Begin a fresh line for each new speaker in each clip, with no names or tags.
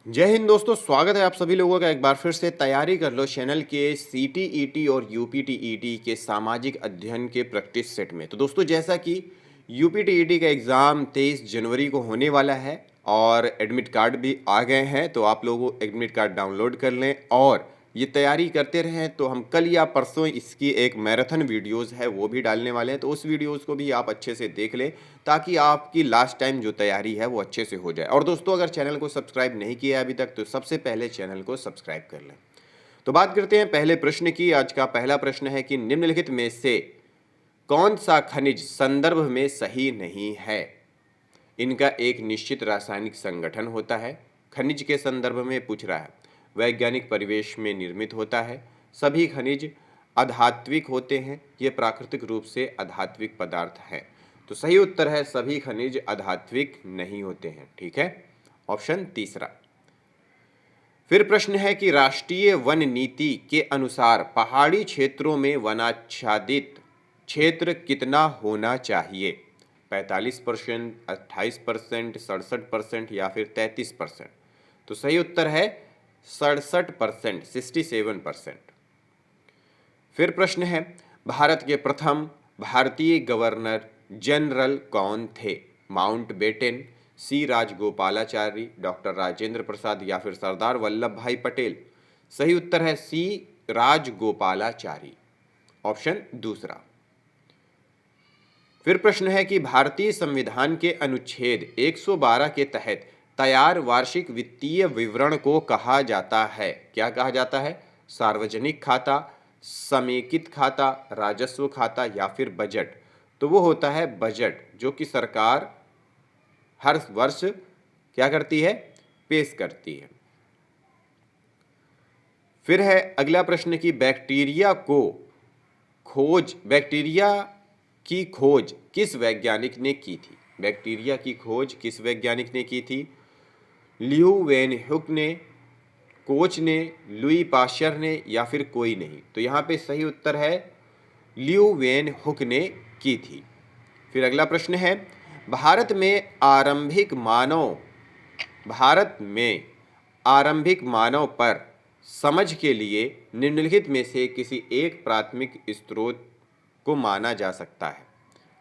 जय हिंद दोस्तों, स्वागत है आप सभी लोगों का एक बार फिर से तैयारी कर लो चैनल के सीटीईटी और यूपीटीईटी के सामाजिक अध्ययन के प्रैक्टिस सेट में। तो दोस्तों, जैसा कि यूपीटीईटी का एग्ज़ाम 23 जनवरी को होने वाला है और एडमिट कार्ड भी आ गए हैं, तो आप लोग एडमिट कार्ड डाउनलोड कर लें और ये तैयारी करते रहें। तो हम कल या परसों इसकी एक मैराथन वीडियोस है वो भी डालने वाले हैं, तो उस वीडियोस को भी आप अच्छे से देख लें ताकि आपकी लास्ट टाइम जो तैयारी है वो अच्छे से हो जाए। और दोस्तों, अगर चैनल को सब्सक्राइब नहीं किया अभी तक तो सबसे पहले चैनल को सब्सक्राइब कर लें। तो बात करते हैं पहले प्रश्न की। आज का पहला प्रश्न है कि निम्नलिखित में से कौन सा खनिज संदर्भ में सही नहीं है। इनका एक निश्चित रासायनिक संगठन होता है, खनिज के संदर्भ में पूछ रहा है, वैज्ञानिक परिवेश में निर्मित होता है, सभी खनिज अधात्विक होते हैं, ये प्राकृतिक रूप से अधात्विक पदार्थ हैं। तो सही उत्तर है सभी खनिज अधात्विक नहीं होते हैं। ठीक है, ऑप्शन तीसरा। फिर प्रश्न है कि राष्ट्रीय वन नीति के अनुसार पहाड़ी क्षेत्रों में वनाच्छादित क्षेत्र कितना होना चाहिए। 45%, 28%, 67% या फिर 33%। तो सही उत्तर है 67%, 67%। फिर प्रश्न है, भारत के प्रथम भारतीय गवर्नर जनरल कौन थे। माउंट बेटन, सी राजगोपालाचारी, डॉक्टर राजेंद्र प्रसाद या फिर सरदार वल्लभ भाई पटेल। सही उत्तर है सी राजगोपालाचारी, ऑप्शन दूसरा। फिर प्रश्न है कि भारतीय संविधान के अनुच्छेद 112 के तहत तैयार वार्षिक वित्तीय विवरण को कहा जाता है। क्या कहा जाता है? सार्वजनिक खाता, समेकित खाता, राजस्व खाता या फिर बजट। तो वो होता है बजट, जो कि सरकार हर वर्ष क्या करती है? पेश करती है। फिर है अगला प्रश्न कि बैक्टीरिया की खोज किस वैज्ञानिक ने की थी। बैक्टीरिया की खोज किस वैज्ञानिक ने की थी? लियू वेन हुक ने, कोच ने, लुई पाश्चर ने या फिर कोई नहीं। तो यहाँ पे सही उत्तर है लियू वेन हुक ने की थी। फिर अगला प्रश्न है, भारत में आरंभिक मानव पर समझ के लिए निम्नलिखित में से किसी एक प्राथमिक स्रोत को माना जा सकता है।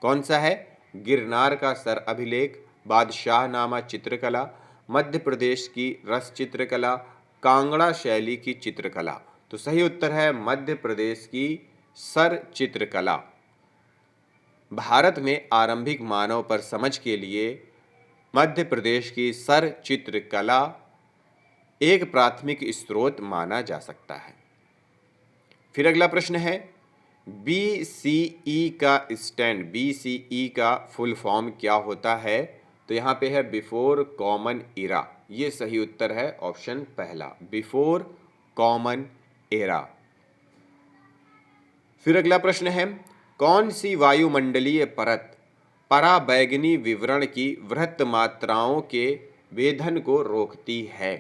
कौन सा है? गिरनार का सर अभिलेख, बादशाहनामा चित्रकला, मध्य प्रदेश की रस चित्रकला, कांगड़ा शैली की चित्रकला। तो सही उत्तर है मध्य प्रदेश की सर चित्रकला। भारत में आरंभिक मानव पर समझ के लिए मध्य प्रदेश की सर चित्रकला एक प्राथमिक स्रोत माना जा सकता है। फिर अगला प्रश्न है, बीसीई का फुल फॉर्म क्या होता है। तो यहाँ पे है बिफोर कॉमन इरा। ये सही उत्तर है ऑप्शन पहला, बिफोर कॉमन एरा। फिर अगला प्रश्न है, कौन सी वायुमंडलीय परत पराबैंगनी विवरण की वृत्त मात्राओं के वेधन को रोकती है।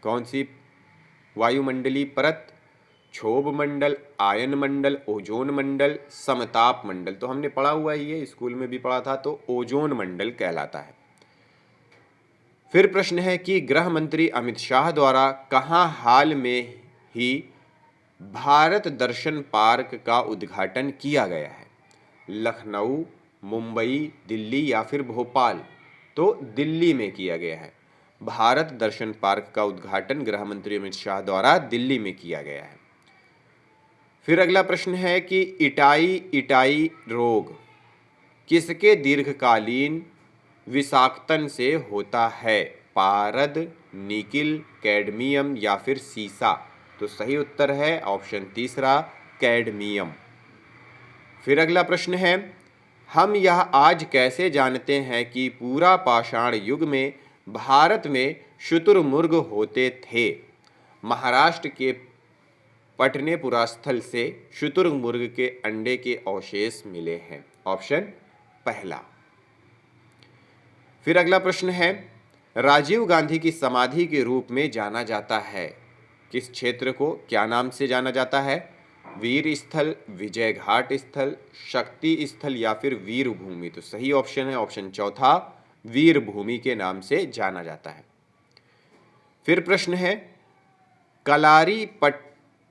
कौन सी वायुमंडलीय परत? क्षोभ मंडल, आयन मंडल, ओजोन मंडल, समताप मंडल। तो हमने पढ़ा हुआ है, ये स्कूल में भी पढ़ा था, तो ओजोन मंडल कहलाता है। फिर प्रश्न है कि गृह मंत्री अमित शाह द्वारा कहाँ हाल में ही भारत दर्शन पार्क का उद्घाटन किया गया है। लखनऊ, मुंबई, दिल्ली या फिर भोपाल। तो दिल्ली में किया गया है। भारत दर्शन पार्क का उद्घाटन गृह मंत्री अमित शाह द्वारा दिल्ली में किया गया है। फिर अगला प्रश्न है कि इटाई रोग किसके दीर्घकालीन विषाक्तन से होता है। पारद, निकिल, कैडमियम या फिर सीसा। तो सही उत्तर है ऑप्शन तीसरा, कैडमियम। फिर अगला प्रश्न है, हम यह आज कैसे जानते हैं कि पूरा पाषाण युग में भारत में शुतुरमुर्ग होते थे। महाराष्ट्र के पटनेपुरा स्थल से शुतुरमुर्ग के अंडे के अवशेष मिले हैं, ऑप्शन पहला। फिर अगला प्रश्न है, राजीव गांधी की समाधि के रूप में जाना जाता है किस क्षेत्र को, क्या नाम से जाना जाता है? वीर स्थल, विजय घाट स्थल, शक्ति स्थल या फिर वीर भूमि। तो सही ऑप्शन है ऑप्शन चौथा, वीर भूमि के नाम से जाना जाता है। फिर प्रश्न है कलारी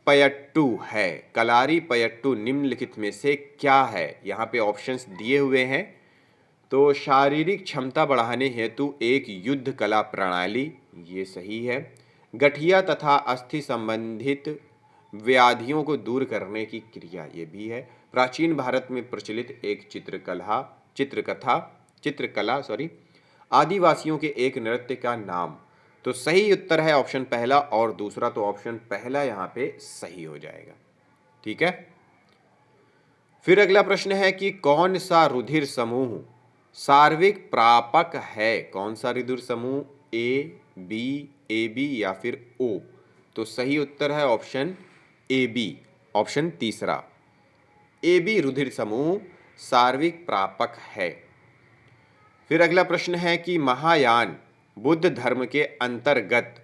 पयट्टू है, कलारी पयट्टू निम्नलिखित में से क्या है? यहाँ पे ऑप्शंस दिए हुए हैं। तो शारीरिक क्षमता बढ़ाने हेतु एक युद्ध कला प्रणाली, ये सही है। गठिया तथा अस्थि संबंधित व्याधियों को दूर करने की क्रिया, ये भी है। प्राचीन भारत में प्रचलित एक चित्रकला आदिवासियों के एक नृत्य का नाम। तो सही उत्तर है ऑप्शन पहला और दूसरा, तो ऑप्शन पहला यहाँ पे सही हो जाएगा। ठीक है। फिर अगला प्रश्न है कि कौन सा रुधिर समूह सार्विक प्रापक है? कौन सा रुधिर समूह, ए बी या फिर ओ? तो सही उत्तर है ऑप्शन ए बी, ऑप्शन तीसरा, ए बी रुधिर समूह सार्विक प्रापक है। फिर अगला प्रश्न है कि महायान बुद्ध धर्म के अंतर्गत,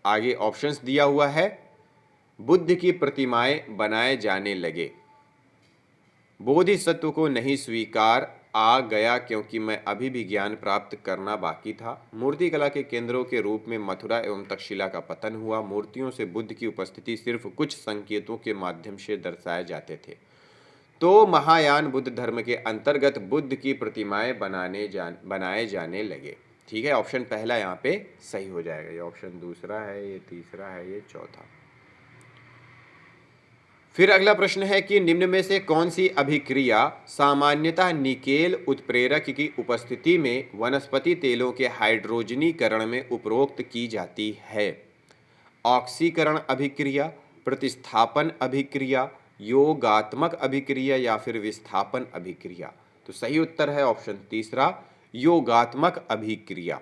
आगे ऑप्शंस दिया हुआ है, बुद्ध की प्रतिमाएं बनाए जाने लगे, बोधिसत्व को नहीं स्वीकार आ गया क्योंकि मैं अभी भी ज्ञान प्राप्त करना बाकी था, मूर्तिकला के केंद्रों के रूप में मथुरा एवं तक्षशिला का पतन हुआ, मूर्तियों से बुद्ध की उपस्थिति सिर्फ कुछ संकेतों के माध्यम से दर्शाए जाते थे। तो महायान बुद्ध धर्म के अंतर्गत बुद्ध की प्रतिमाएं बनाए जाने लगे। ठीक है, ऑप्शन पहला यहाँ पे सही हो जाएगा। ये ऑप्शन दूसरा है, ये तीसरा है, ये चौथा। फिर अगला प्रश्न है कि निम्न में से कौन सी अभिक्रिया सामान्यतः निकेल उत्प्रेरक की उपस्थिति में वनस्पति तेलों के हाइड्रोजनीकरण में उपरोक्त की जाती है? ऑक्सीकरण अभिक्रिया, प्रतिस्थापन अभिक्रिया, योगात्मक अभिक्रिया या फिर विस्थापन अभिक्रिया? तो सही उत्तर है ऑप्शन तीसरा, योगात्मक अभिक्रिया।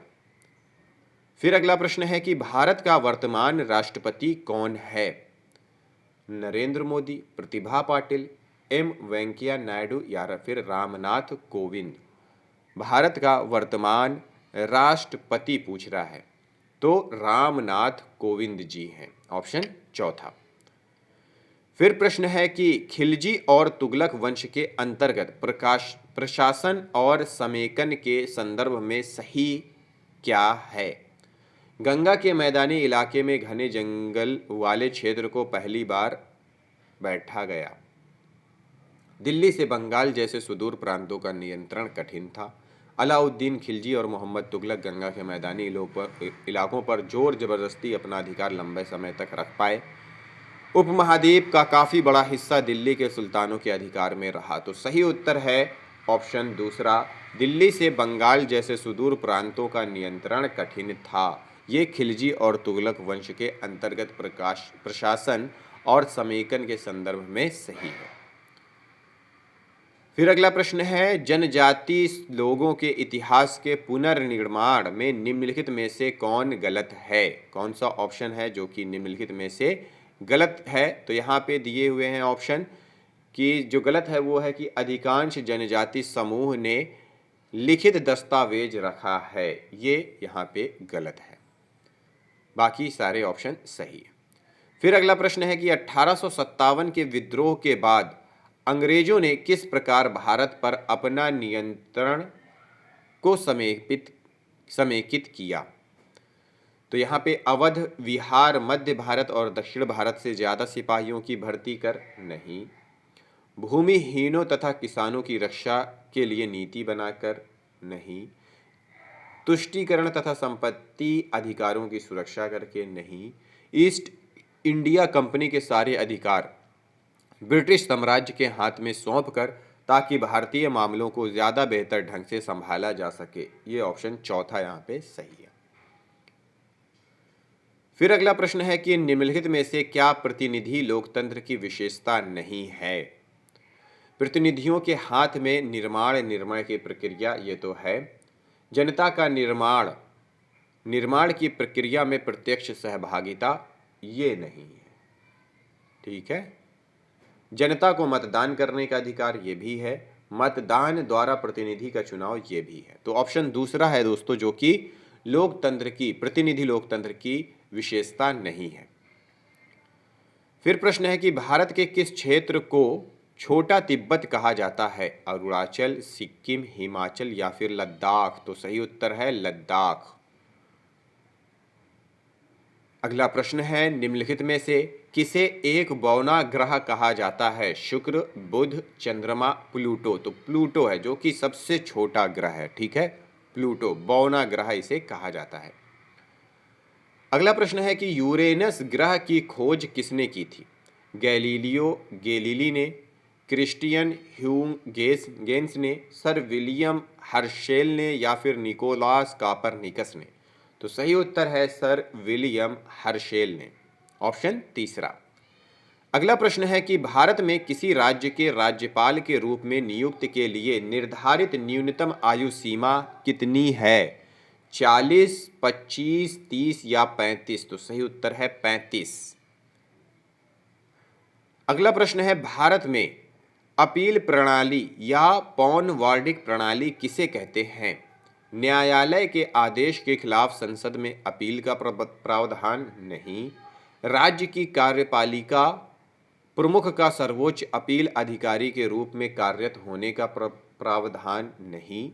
फिर अगला प्रश्न है कि भारत का वर्तमान राष्ट्रपति कौन है? नरेंद्र मोदी, प्रतिभा पाटिल, एम वेंकैया नायडू या फिर रामनाथ कोविंद? भारत का वर्तमान राष्ट्रपति पूछ रहा है, तो रामनाथ कोविंद जी हैं, ऑप्शन चौथा। फिर प्रश्न है कि खिलजी और तुगलक वंश के अंतर्गत प्रशासन और समेकन के संदर्भ में सही क्या है? गंगा के मैदानी इलाके में घने जंगल वाले क्षेत्र को पहली बार बैठा गया, दिल्ली से बंगाल जैसे सुदूर प्रांतों का नियंत्रण कठिन था, अलाउद्दीन खिलजी और मोहम्मद तुगलक गंगा के मैदानी इलाकों पर जोर जबरदस्ती अपना अधिकार लंबे समय तक रख पाए, उपमहाद्वीप का काफ़ी बड़ा हिस्सा दिल्ली के सुल्तानों के अधिकार में रहा। तो सही उत्तर है ऑप्शन दूसरा, दिल्ली से बंगाल जैसे सुदूर प्रांतों का नियंत्रण कठिन था। ये खिलजी और तुगलक वंश के अंतर्गत प्रशासन और समेकन के संदर्भ में सही है। फिर अगला प्रश्न है जनजाति लोगों के इतिहास के पुनर्निर्माण में निम्नलिखित में से कौन गलत है? कौन सा ऑप्शन है जो कि निम्नलिखित में से गलत है? तो यहाँ पे दिए हुए हैं ऑप्शन कि जो गलत है वो है कि अधिकांश जनजाति समूह ने लिखित दस्तावेज रखा है, ये यहाँ पे गलत है, बाकी सारे ऑप्शन सही है। फिर अगला प्रश्न है कि 1857 के विद्रोह के बाद अंग्रेजों ने किस प्रकार भारत पर अपना नियंत्रण को समेकित किया? तो यहाँ पे अवध, बिहार, मध्य भारत और दक्षिण भारत से ज़्यादा सिपाहियों की भर्ती कर, नहीं। भूमिहीनों तथा किसानों की रक्षा के लिए नीति बनाकर, नहीं। तुष्टीकरण तथा संपत्ति अधिकारों की सुरक्षा करके, नहीं। ईस्ट इंडिया कंपनी के सारे अधिकार ब्रिटिश साम्राज्य के हाथ में सौंपकर ताकि भारतीय मामलों को ज़्यादा बेहतर ढंग से संभाला जा सके, ये ऑप्शन चौथा यहाँ पे सही है। फिर अगला प्रश्न है कि निम्नलिखित में से क्या प्रतिनिधि लोकतंत्र की विशेषता नहीं है? प्रतिनिधियों के हाथ में निर्णय की प्रक्रिया, ये तो है। जनता का निर्माण की प्रक्रिया में प्रत्यक्ष सहभागिता, ये नहीं है। ठीक है। जनता को मतदान करने का अधिकार, ये भी है। मतदान द्वारा प्रतिनिधि का चुनाव, ये भी है। तो ऑप्शन दूसरा है दोस्तों, जो कि प्रतिनिधि लोकतंत्र की विशेषता नहीं है। फिर प्रश्न है कि भारत के किस क्षेत्र को छोटा तिब्बत कहा जाता है? अरुणाचल, सिक्किम, हिमाचल या फिर लद्दाख? तो सही उत्तर है लद्दाख। अगला प्रश्न है, निम्नलिखित में से किसे एक बौना ग्रह कहा जाता है? शुक्र, बुध, चंद्रमा, प्लूटो। तो प्लूटो है जो कि सबसे छोटा ग्रह है। ठीक है, प्लूटो बौना ग्रह इसे कहा जाता है। अगला प्रश्न है कि यूरेनस ग्रह की खोज किसने की थी? गैलीलियो गैलीली ने, क्रिस्टियन ह्यूगेंस ने, सर विलियम हर्शेल ने या फिर निकोलास कापरनिकस ने? तो सही उत्तर है सर विलियम हर्शेल ने, ऑप्शन तीसरा। अगला प्रश्न है कि भारत में किसी राज्य के राज्यपाल के रूप में नियुक्ति के लिए निर्धारित न्यूनतम आयु सीमा कितनी है? 40, 25, 30 या 35? तो सही उत्तर है 35। अगला प्रश्न है, भारत में अपील प्रणाली या पौन वार्डिक प्रणाली किसे कहते हैं? न्यायालय के आदेश के खिलाफ संसद में अपील का प्रावधान नहीं, राज्य की कार्यपालिका प्रमुख का सर्वोच्च अपील अधिकारी के रूप में कार्यरत होने का प्रावधान नहीं,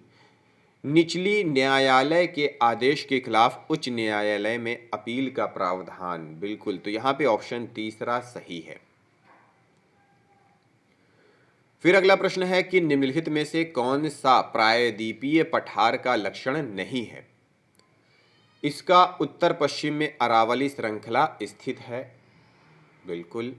निचली न्यायालय के आदेश के खिलाफ उच्च न्यायालय में अपील का प्रावधान। बिल्कुल, तो यहाँ पे ऑप्शन तीसरा सही है। फिर अगला प्रश्न है कि निम्नलिखित में से कौन सा प्रायद्वीपीय पठार का लक्षण नहीं है? इसका उत्तर पश्चिम में अरावली श्रृंखला स्थित है। बिल्कुल।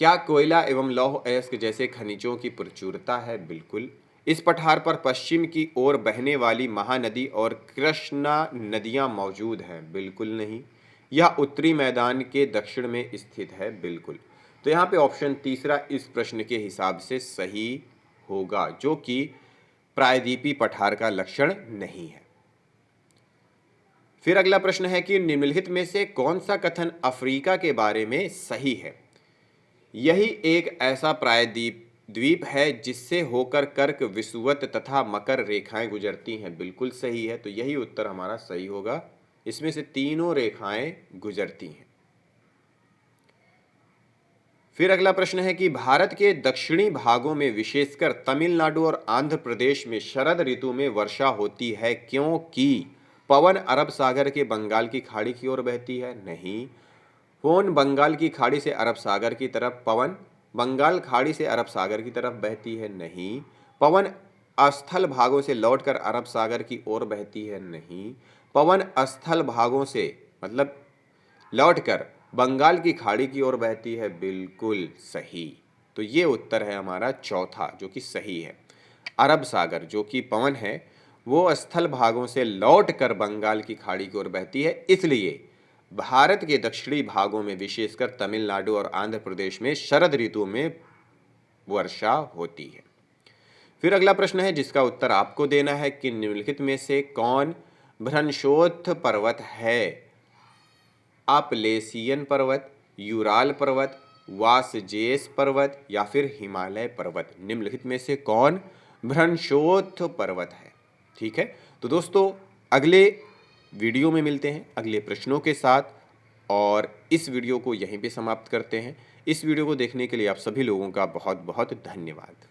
क्या कोयला एवं लौह अयस्क जैसे खनिजों की प्रचुरता है? बिल्कुल। इस पठार पर पश्चिम की ओर बहने वाली महानदी और कृष्णा नदियां मौजूद हैं? बिल्कुल नहीं। यह उत्तरी मैदान के दक्षिण में स्थित है। बिल्कुल। तो यहाँ पे ऑप्शन तीसरा इस प्रश्न के हिसाब से सही होगा, जो कि प्रायद्वीपीय पठार का लक्षण नहीं है। फिर अगला प्रश्न है कि निम्नलिखित में से कौन सा कथन अफ्रीका के बारे में सही है? यही एक ऐसा द्वीप है जिससे होकर कर्क, विषुवत तथा मकर रेखाएं गुजरती हैं। बिल्कुल सही है, तो यही उत्तर हमारा सही होगा। इसमें से तीनों रेखाएं गुजरती हैं। फिर अगला प्रश्न है कि भारत के दक्षिणी भागों में विशेषकर तमिलनाडु और आंध्र प्रदेश में शरद ऋतु में वर्षा होती है क्योंकि पवन अरब सागर के बंगाल की खाड़ी की ओर बहती है? नहीं। फोन बंगाल की खाड़ी से अरब सागर की तरफ, पवन बंगाल खाड़ी से अरब सागर की तरफ बहती है? नहीं। पवन स्थल भागों से लौटकर अरब सागर की ओर बहती है? नहीं। पवन स्थल भागों से मतलब लौटकर बंगाल की खाड़ी की ओर बहती है? बिल्कुल सही। तो ये उत्तर है हमारा चौथा, जो कि सही है। अरब सागर जो कि पवन है वो स्थल भागों से लौटकर बंगाल की खाड़ी की ओर बहती है, इसलिए भारत के दक्षिणी भागों में विशेषकर तमिलनाडु और आंध्र प्रदेश में शरद ऋतु में वर्षा होती है। फिर अगला प्रश्न है जिसका उत्तर आपको देना है कि निम्नलिखित में से कौन भ्रंशोत्थ पर्वत है? अपलेशियन पर्वत, यूराल पर्वत, वासजेस पर्वत या फिर हिमालय पर्वत? निम्नलिखित में से कौन भ्रंशोत्थ पर्वत है? ठीक है, तो दोस्तों अगले वीडियो में मिलते हैं अगले प्रश्नों के साथ, और इस वीडियो को यहीं पे समाप्त करते हैं। इस वीडियो को देखने के लिए आप सभी लोगों का बहुत बहुत धन्यवाद।